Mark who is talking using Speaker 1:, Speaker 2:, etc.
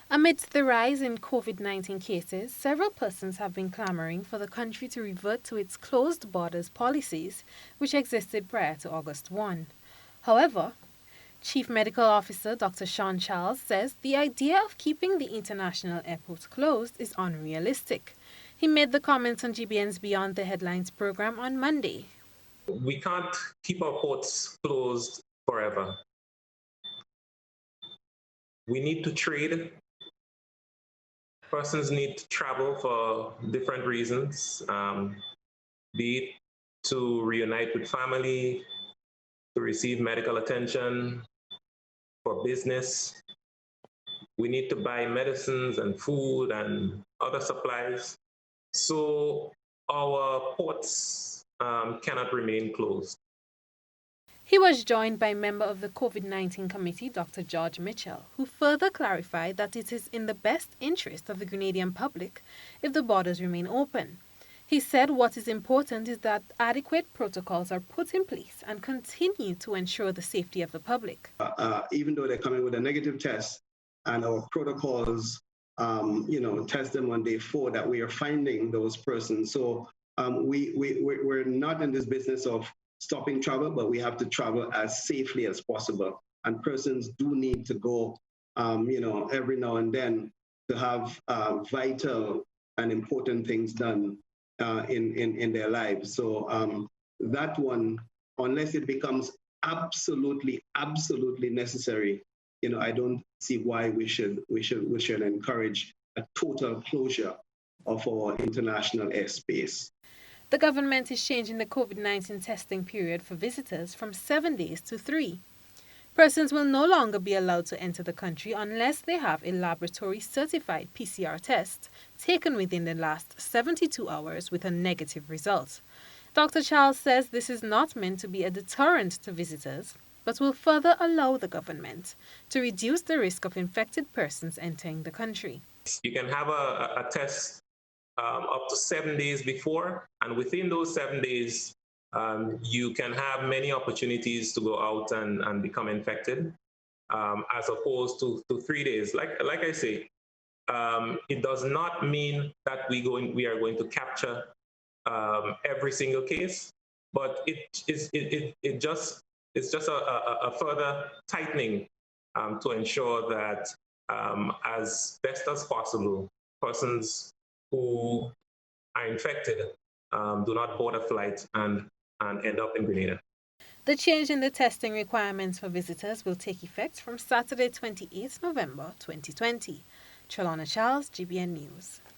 Speaker 1: Amidst the rise in COVID-19 cases, several persons have been clamoring for the country to revert to its closed borders policies, which existed prior to August 1. However, Chief Medical Officer Dr. Sean Charles says the idea of keeping the international airport closed is unrealistic. He made the comments on GBN's Beyond the Headlines program on Monday.
Speaker 2: We can't keep our ports closed forever. We need to trade. Persons need to travel for different reasons, be it to reunite with family, to receive medical attention, for business. We need to buy medicines and food and other supplies. So our ports cannot remain closed.
Speaker 1: He was joined by member of the COVID-19 committee, Dr. George Mitchell, who further clarified that it is in the best interest of the Grenadian public if the borders remain open. He said what is important is that adequate protocols are put in place and continue to ensure the safety of the public.
Speaker 3: Even though they're coming with a negative test and our protocols, test them on day 4, that we are finding those persons. So we're not in this business of stopping travel, but we have to travel as safely as possible. And persons do need to go, every now and then to have vital and important things done in their lives. So that one, unless it becomes absolutely necessary, I don't see why we should encourage a total closure of our international airspace.
Speaker 1: The government is changing the COVID-19 testing period for visitors from 7 days to 3. Persons will no longer be allowed to enter the country unless they have a laboratory-certified PCR test taken within the last 72 hours with a negative result. Dr. Charles says this is not meant to be a deterrent to visitors, but will further allow the government to reduce the risk of infected persons entering the country.
Speaker 2: You can have a test up to 7 days before, and within those 7 days, you can have many opportunities to go out and become infected, as opposed to 3 days. Like I say, it does not mean that we are going to capture every single case, but it's just a further tightening to ensure that as best as possible, persons who are infected do not board a flight and end up in Grenada.
Speaker 1: The change in the testing requirements for visitors will take effect from Saturday, 28 November 2020. Chalana Charles, GBN News.